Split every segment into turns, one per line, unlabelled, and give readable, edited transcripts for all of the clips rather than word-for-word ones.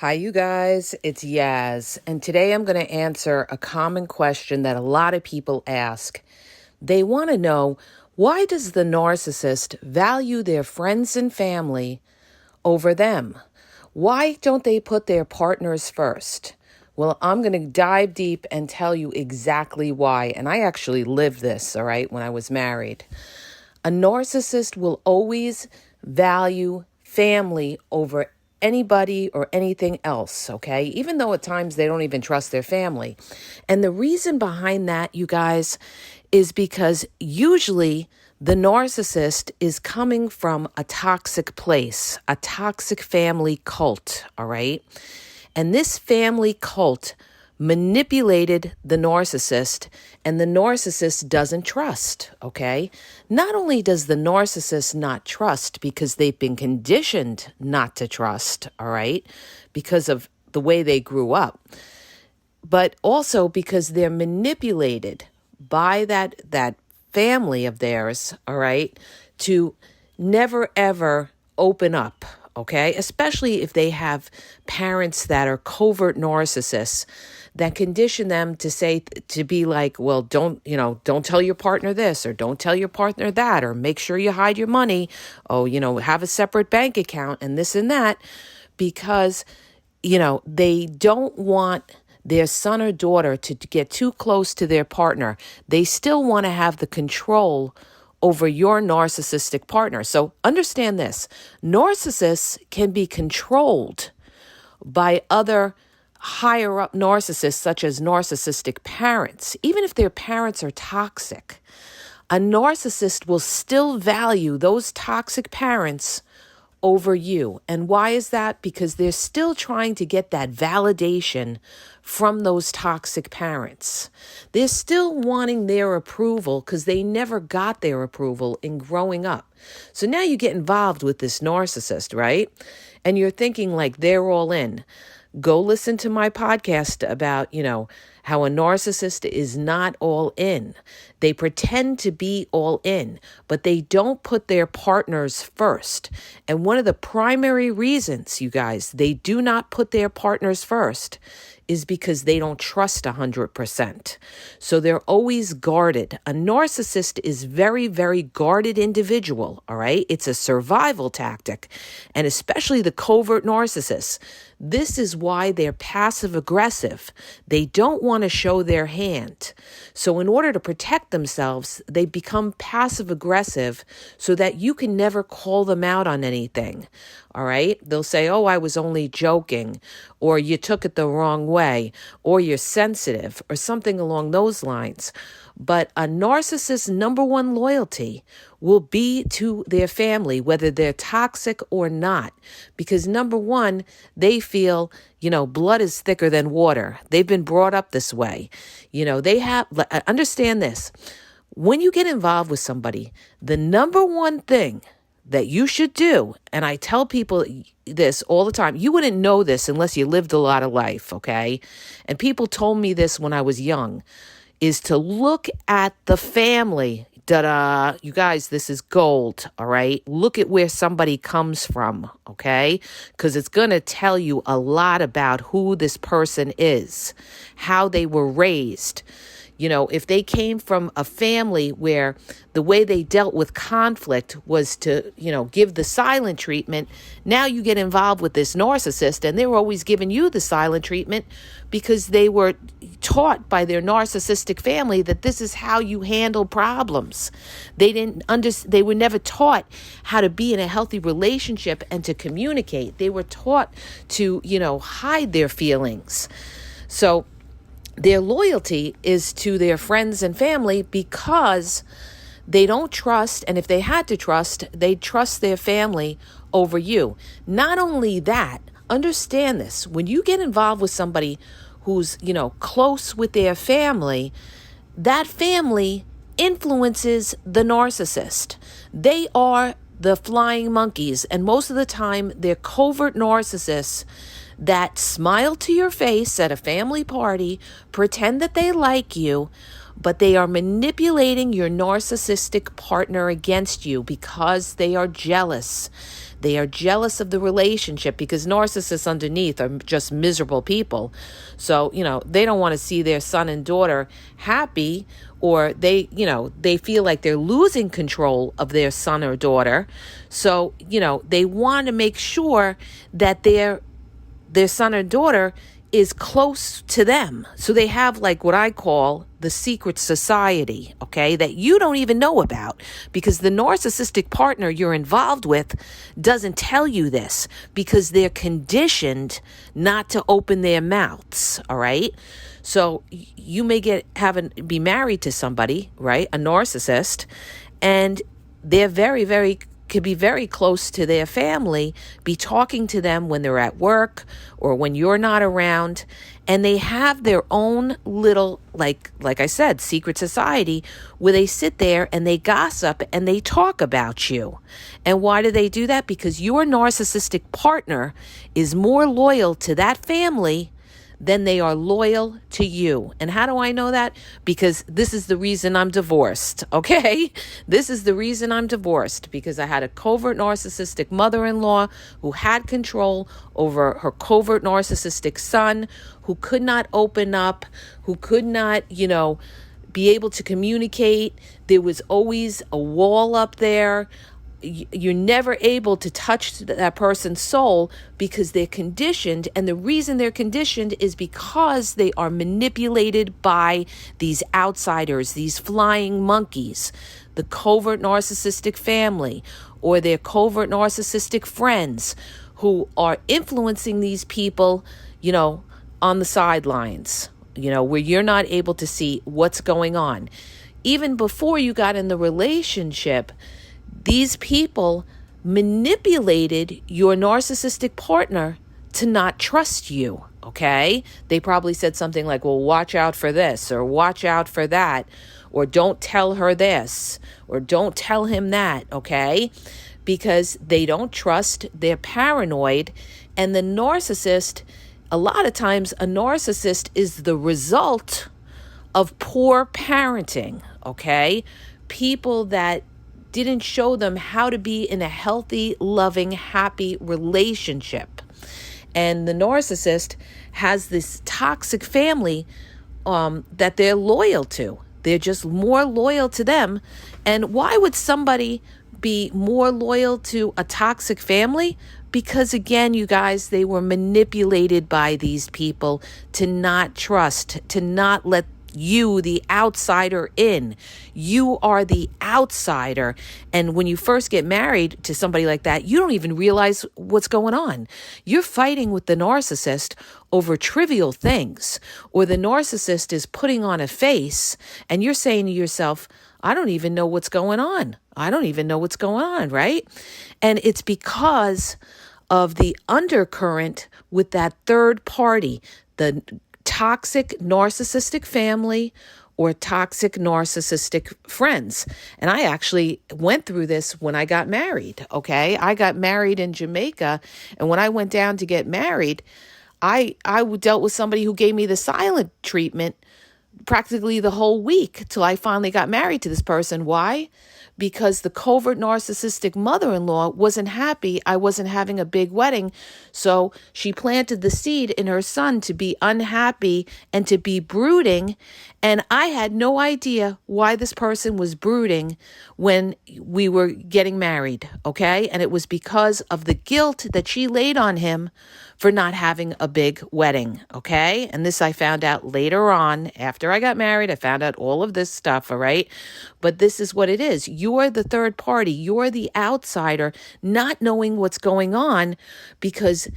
Hi, you guys. It's Yaz, and today I'm going to answer a common question that a lot of people ask. They want to know, why does the narcissist value their friends and family over them? Why don't they put their partners first? Well, I'm going to dive deep and tell you exactly why. And I actually lived this, all right, when I was married. A narcissist will always value family over anybody or anything else, okay? Even though at times they don't even trust their family. And the reason behind that, you guys, is because usually the narcissist is coming from a toxic place, a toxic family cult, all right? And this family cult manipulated the narcissist, and the narcissist doesn't trust, okay? Not only does the narcissist not trust because they've been conditioned not to trust, all right, because of the way they grew up, but also because they're manipulated by that family of theirs, all right, to never ever open up, okay? Especially if they have parents that are covert narcissists that condition them to say, to be like, well, don't tell your partner this, or don't tell your partner that, or make sure you hide your money. Oh, have a separate bank account and this and that, because, they don't want their son or daughter to get too close to their partner. They still want to have the control over your narcissistic partner. So understand this. Narcissists can be controlled by other higher up narcissists, such as narcissistic parents. Even if their parents are toxic, a narcissist will still value those toxic parents over you. And why is that? Because they're still trying to get that validation from those toxic parents. They're still wanting their approval because they never got their approval in growing up. So now you get involved with this narcissist, right? And you're thinking like they're all in. Go listen to my podcast about, how a narcissist is not all in. They pretend to be all in, but they don't put their partners first. And one of the primary reasons, you guys, they do not put their partners first is because they don't trust 100%. So they're always guarded. A narcissist is very, very guarded individual, all right? It's a survival tactic, and especially the covert narcissists. This is why they're passive aggressive. They don't want to show their hand. So in order to protect themselves, they become passive aggressive so that you can never call them out on anything. All right. They'll say, oh, I was only joking, or you took it the wrong way, or you're sensitive, or something along those lines. But a narcissist's number one loyalty will be to their family, whether they're toxic or not. Because number one, they feel, blood is thicker than water. They've been brought up this way. Understand this. When you get involved with somebody, the number one thing that you should do, and I tell people this all the time, you wouldn't know this unless you lived a lot of life, okay? And people told me this when I was young, is to look at the family. You guys, this is gold, all right? Look at where somebody comes from, okay? Because it's going to tell you a lot about who this person is, how they were raised. If they came from a family where the way they dealt with conflict was to, give the silent treatment, now you get involved with this narcissist and they're always giving you the silent treatment because they were taught by their narcissistic family that this is how you handle problems. They were never taught how to be in a healthy relationship and to communicate. They were taught to, hide their feelings. So their loyalty is to their friends and family because they don't trust, and if they had to trust, they trust their family over you. Not only that, understand this. When you get involved with somebody who's, close with their family, that family influences the narcissist. They are the flying monkeys, and most of the time, they're covert narcissists that smile to your face at a family party, pretend that they like you, but they are manipulating your narcissistic partner against you because they are jealous. They are jealous of the relationship because narcissists underneath are just miserable people. So, they don't want to see their son and daughter happy, or they feel like they're losing control of their son or daughter. So, they want to make sure that their son or daughter is close to them. So they have like what I call the secret society, okay, that you don't even know about, because the narcissistic partner you're involved with doesn't tell you this because they're conditioned not to open their mouths, all right? So you may be married to somebody, right, a narcissist, and they're could be very close to their family, be talking to them when they're at work or when you're not around, and they have their own little, like I said, secret society where they sit there and they gossip and they talk about you. And why do they do that? Because your narcissistic partner is more loyal to that family than they are loyal to you. And how do I know that? Because this is the reason I'm divorced, okay? This is the reason I'm divorced, because I had a covert narcissistic mother-in-law who had control over her covert narcissistic son, who could not open up, who could not, be able to communicate. There was always a wall up there. You're never able to touch that person's soul because they're conditioned. And the reason they're conditioned is because they are manipulated by these outsiders, these flying monkeys, the covert narcissistic family or their covert narcissistic friends who are influencing these people, on the sidelines, where you're not able to see what's going on. Even before you got in the relationship, these people manipulated your narcissistic partner to not trust you, okay? They probably said something like, well, watch out for this, or watch out for that, or don't tell her this, or don't tell him that, okay? Because they don't trust, they're paranoid, and the narcissist, a lot of times a narcissist is the result of poor parenting, okay? People that didn't show them how to be in a healthy, loving, happy relationship. And the narcissist has this toxic family that they're loyal to. They're just more loyal to them. And why would somebody be more loyal to a toxic family? Because again, you guys, they were manipulated by these people to not trust, to not let you, the outsider, in. You are the outsider. And when you first get married to somebody like that, you don't even realize what's going on. You're fighting with the narcissist over trivial things, or the narcissist is putting on a face and you're saying to yourself, I don't even know what's going on. I don't even know what's going on, right? And it's because of the undercurrent with that third party, the toxic narcissistic family or toxic narcissistic friends. And I actually went through this when I got married, okay? I got married in Jamaica, and when I went down to get married, I dealt with somebody who gave me the silent treatment practically the whole week till I finally got married to this person. Why? Because the covert narcissistic mother-in-law wasn't happy I wasn't having a big wedding. So she planted the seed in her son to be unhappy and to be brooding. And I had no idea why this person was brooding when we were getting married, okay? And it was because of the guilt that she laid on him for not having a big wedding, okay? And this I found out later on. After I got married, I found out all of this stuff, all right? But this is what it is. You're the third party. You're the outsider, not knowing what's going on, because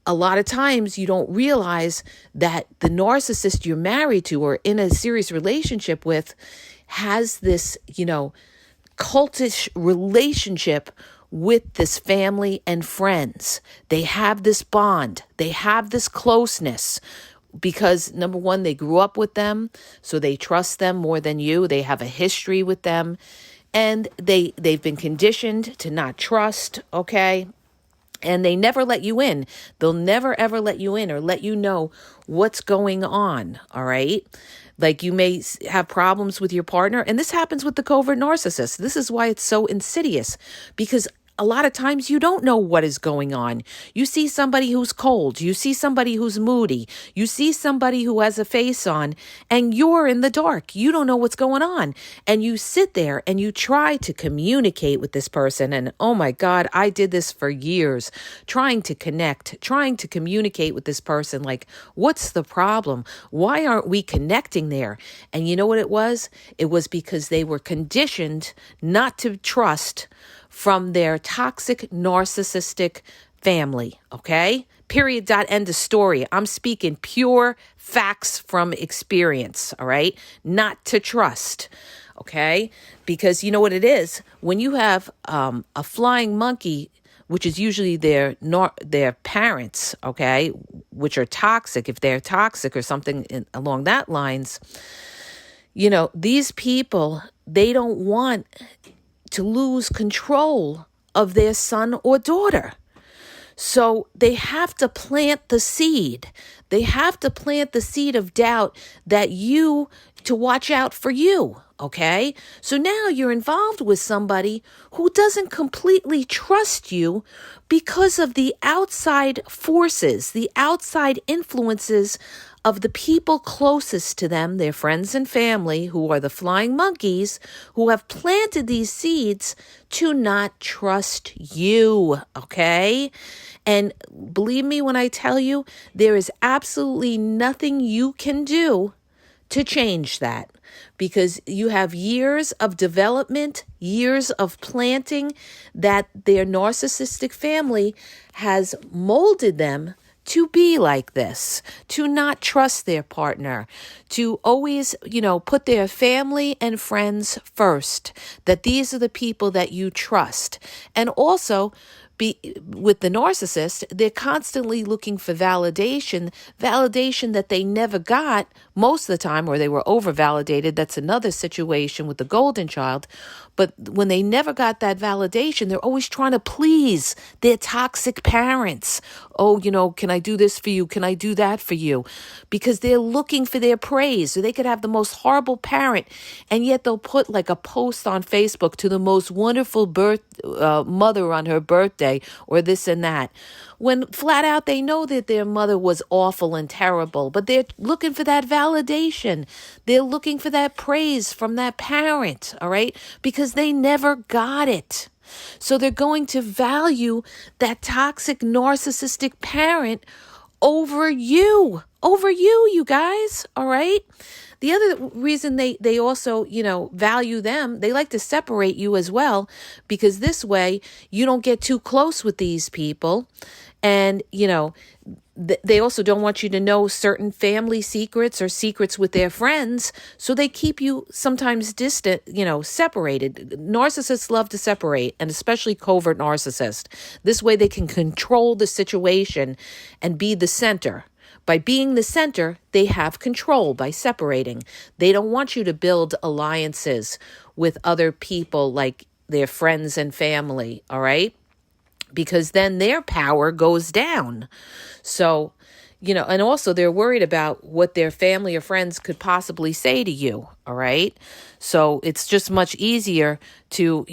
a lot of times you don't realize that the narcissist you're married to or in a serious relationship with has this, cultish relationship with this family and friends. They have this bond. They have this closeness because, number one, they grew up with them, so they trust them more than you. They have a history with them, and they've been conditioned to not trust, okay? And they never let you in. They'll never, ever let you in or let you know what's going on. All right. Like you may have problems with your partner. And this happens with the covert narcissist. This is why it's so insidious, because a lot of times you don't know what is going on. You see somebody who's cold. You see somebody who's moody. You see somebody who has a face on, and you're in the dark. You don't know what's going on. And you sit there and you try to communicate with this person. And oh my God, I did this for years, trying to connect, trying to communicate with this person. Like, what's the problem? Why aren't we connecting there? And you know what it was? It was because they were conditioned not to trust from their toxic, narcissistic family, okay? Period, dot, end of story. I'm speaking pure facts from experience, all right? Not to trust, okay? Because you know what it is? When you have a flying monkey, which is usually their parents, okay, which are toxic, if they're toxic or something along that lines, you know, these people, they don't want to lose control of their son or daughter. So they have to plant the seed. They have to plant the seed of doubt to watch out for you. Okay. So now you're involved with somebody who doesn't completely trust you because of the outside forces, the outside influences of the people closest to them, their friends and family, who are the flying monkeys, who have planted these seeds to not trust you, okay? And believe me when I tell you, there is absolutely nothing you can do to change that, because you have years of development, years of planting that their narcissistic family has molded them to be like this, to not trust their partner, to always, put their family and friends first, that these are the people that you trust. And also, with the narcissist, they're constantly looking for validation that they never got most of the time, or they were over-validated. That's another situation with the golden child. But when they never got that validation, they're always trying to please their toxic parents. Oh, can I do this for you? Can I do that for you? Because they're looking for their praise. So they could have the most horrible parent, and yet they'll put like a post on Facebook to the most wonderful mother on her birthday, or this and that, when flat out they know that their mother was awful and terrible, but they're looking for that validation. They're looking for that praise from that parent, all right? Because they never got it. So they're going to value that toxic narcissistic parent over you, you guys, all right? The other reason they also, value them, they like to separate you as well, because this way you don't get too close with these people. And, they also don't want you to know certain family secrets or secrets with their friends. So they keep you sometimes distant, separated. Narcissists love to separate, and especially covert narcissists. This way they can control the situation and be the center. By being the center, they have control by separating. They don't want you to build alliances with other people like their friends and family, all right? Because then their power goes down. So, and also they're worried about what their family or friends could possibly say to you, all right? So it's just much easier to,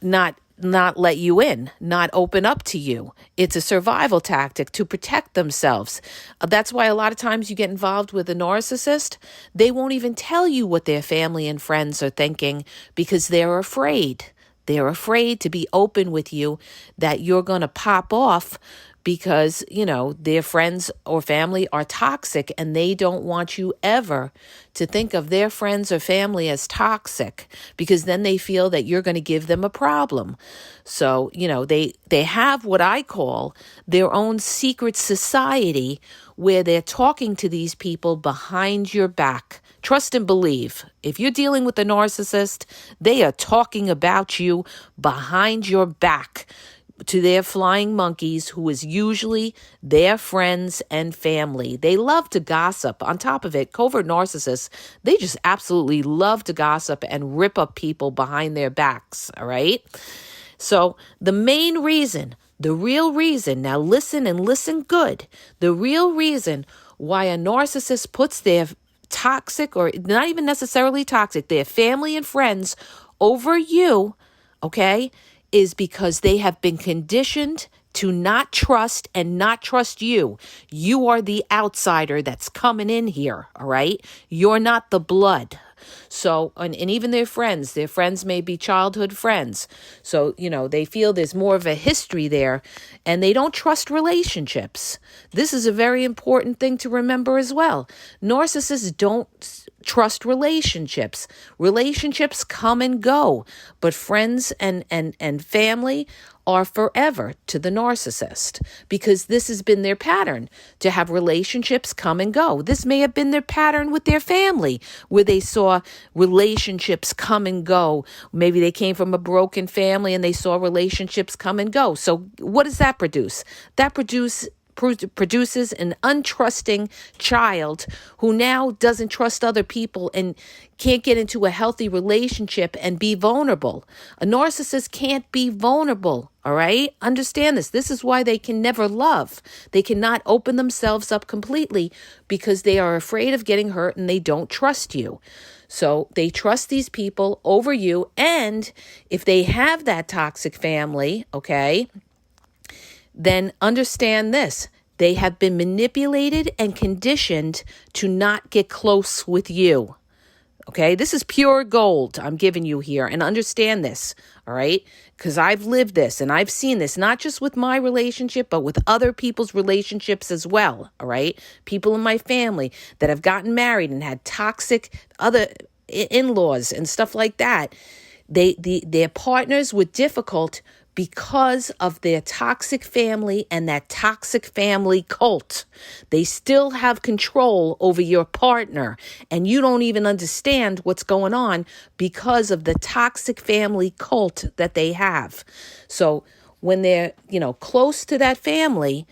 not let you in, not open up to you. It's a survival tactic to protect themselves. That's why a lot of times you get involved with a narcissist, they won't even tell you what their family and friends are thinking, because they're afraid. They're afraid to be open with you, that you're going to pop off because, their friends or family are toxic, and they don't want you ever to think of their friends or family as toxic, because then they feel that you're going to give them a problem. So, they have what I call their own secret society, where they're talking to these people behind your back. Trust and believe. If you're dealing with a narcissist, they are talking about you behind your back to their flying monkeys, who is usually their friends and family. They love to gossip. On top of it, covert narcissists, they just absolutely love to gossip and rip up people behind their backs, all right? So the main reason The real reason, now listen and listen good, the real reason why a narcissist puts their toxic, or not even necessarily toxic, their family and friends over you, okay, is because they have been conditioned to not trust and not trust you. You are the outsider that's coming in here, all right? You're not the blood. So, and even their friends may be childhood friends. So, they feel there's more of a history there, and they don't trust relationships. This is a very important thing to remember as well. Narcissists don't trust relationships. Relationships come and go, but friends and family are forever to the narcissist, because this has been their pattern, to have relationships come and go. This may have been their pattern with their family, where they saw relationships come and go. Maybe they came from a broken family and they saw relationships come and go. So what does that produce? That produces an untrusting child who now doesn't trust other people and can't get into a healthy relationship and be vulnerable. A narcissist can't be vulnerable, all right? Understand this. This is why they can never love. They cannot open themselves up completely, because they are afraid of getting hurt and they don't trust you. So they trust these people over you. And if they have that toxic family, okay, then understand this. They have been manipulated and conditioned to not get close with you. Okay, this is pure gold I'm giving you here. And understand this, all right? Because I've lived this and I've seen this, not just with my relationship, but with other people's relationships as well, all right? People in my family that have gotten married and had toxic other in-laws and stuff like that. Their partners were difficult because of their toxic family and that toxic family cult. They still have control over your partner, and you don't even understand what's going on because of the toxic family cult that they have. So when they're, close to that family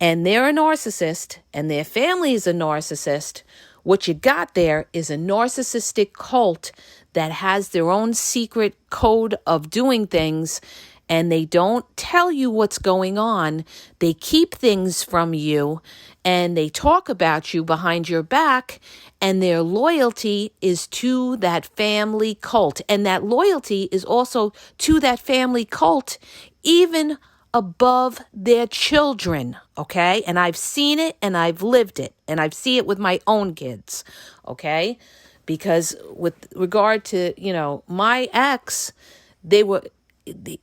and they're a narcissist and their family is a narcissist, what you got there is a narcissistic cult that has their own secret code of doing things, and they don't tell you what's going on. They keep things from you, and they talk about you behind your back, and their loyalty is to that family cult. And that loyalty is also to that family cult, even above their children, okay? And I've seen it and I've lived it, and I've seen it with my own kids, okay? Because with regard to, my ex,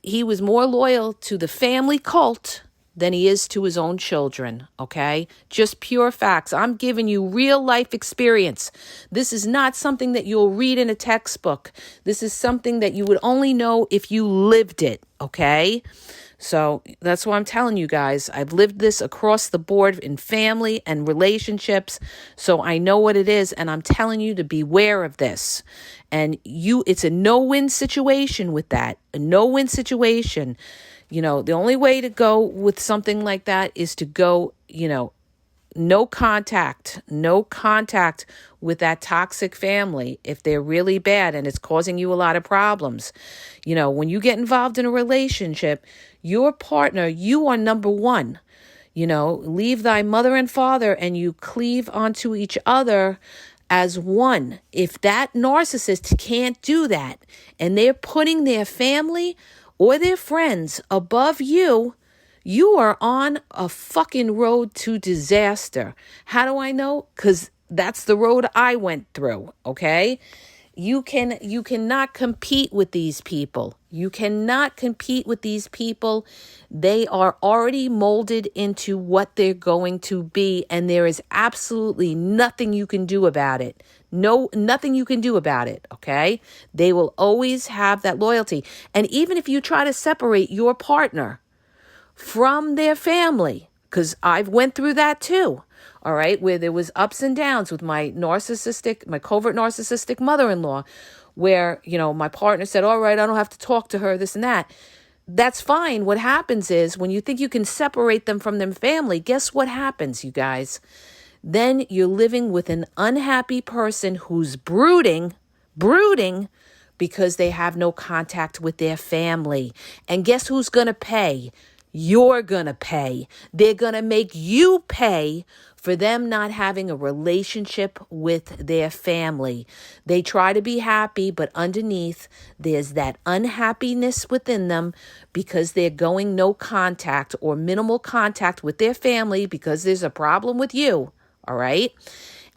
he was more loyal to the family cult than he is to his own children, okay? Just pure facts. I'm giving you real life experience. This is not something that you'll read in a textbook. This is something that you would only know if you lived it, okay? So that's why I'm telling you guys, I've lived this across the board in family and relationships. So I know what it is, and I'm telling you to beware of this. And it's a no-win situation with that, a no-win situation. The only way to go with something like that is to go, no contact with that toxic family if they're really bad and it's causing you a lot of problems. When you get involved in a relationship, your partner, you are number one. Leave thy mother and father and you cleave onto each other as one. If that narcissist can't do that and they're putting their family or their friends above you, you are on a fucking road to disaster. How do I know? Because that's the road I went through, okay? You cannot compete with these people. You cannot compete with these people. They are already molded into what they're going to be, and there is absolutely nothing you can do about it. Nothing you can do about it, okay? They will always have that loyalty. And even if you try to separate your partner from their family, because I've went through that too, all right, where there was ups and downs with my covert narcissistic mother-in-law, where, my partner said, all right, I don't have to talk to her, this and that. That's fine. What happens is when you think you can separate them from their family, guess what happens, you guys? Then you're living with an unhappy person who's brooding, because they have no contact with their family. And guess who's going to pay? You're going to pay. They're going to make you pay for them not having a relationship with their family. They try to be happy, but underneath, there's that unhappiness within them because they're going no contact or minimal contact with their family because there's a problem with you, all right?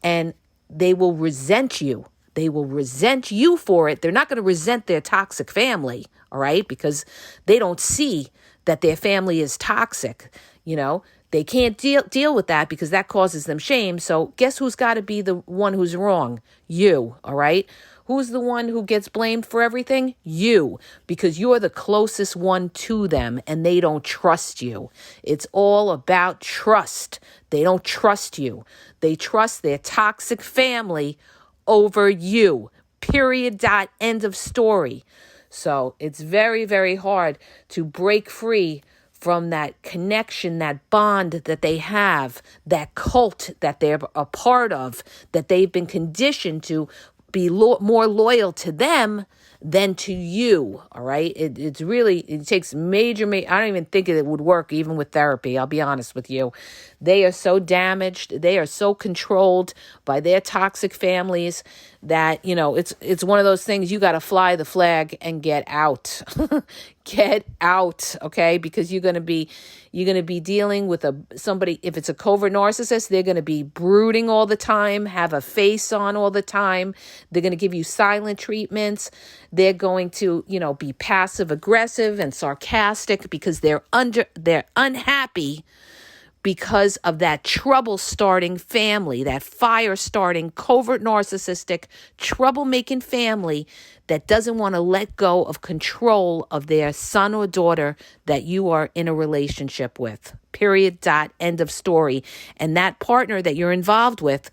And they will resent you. They will resent you for it. They're not going to resent their toxic family, all right? Because they don't see that their family is toxic, They can't deal with that because that causes them shame. So guess who's got to be the one who's wrong? You, all right? Who's the one who gets blamed for everything? You, because you're the closest one to them and they don't trust you. It's all about trust. They don't trust you. They trust their toxic family over you. Period. Dot. End of story. So it's very, very hard to break free from that connection, that bond that they have, that cult that they're a part of, that they've been conditioned to be more loyal to them than to you, all right? It takes major, I don't even think it would work even with therapy, I'll be honest with you. They are so damaged, they are so controlled by their toxic families that, it's one of those things you got to fly the flag and get out. Get out, okay? Because you're going to be dealing with somebody, if it's a covert narcissist, they're going to be brooding all the time, have a face on all the time. They're going to give you silent treatments. They're going to, be passive aggressive and sarcastic because they're unhappy because of that trouble-starting family, that fire-starting, covert narcissistic, troublemaking family that doesn't want to let go of control of their son or daughter that you are in a relationship with. Period. Dot. End of story. And that partner that you're involved with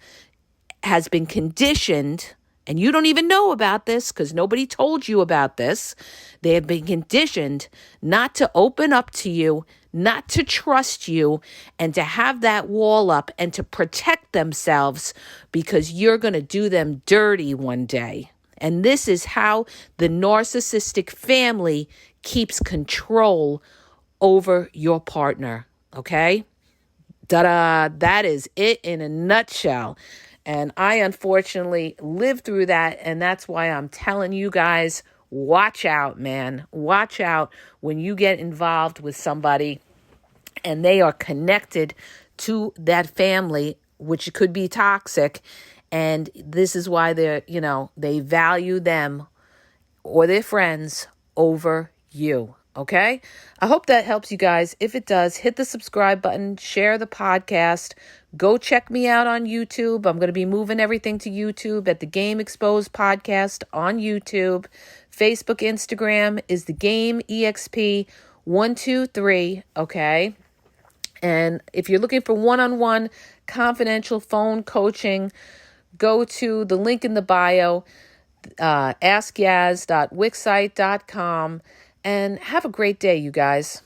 has been conditioned, and you don't even know about this because nobody told you about this. They have been conditioned not to open up to you, not to trust you, and to have that wall up and to protect themselves because you're going to do them dirty one day. And this is how the narcissistic family keeps control over your partner, okay? Da-da, that is it in a nutshell. And I unfortunately lived through that, and that's why I'm telling you guys, watch out, man. Watch out when you get involved with somebody and they are connected to that family, which could be toxic. And this is why they value them or their friends over you. Okay? I hope that helps you guys. If it does, hit the subscribe button, share the podcast. Go check me out on YouTube. I'm going to be moving everything to YouTube at the Game Exposed Podcast on YouTube. Facebook, Instagram is the Game EXP 123. Okay? And if you're looking for one-on-one confidential phone coaching, go to the link in the bio, askyaz.wixsite.com, and have a great day, you guys.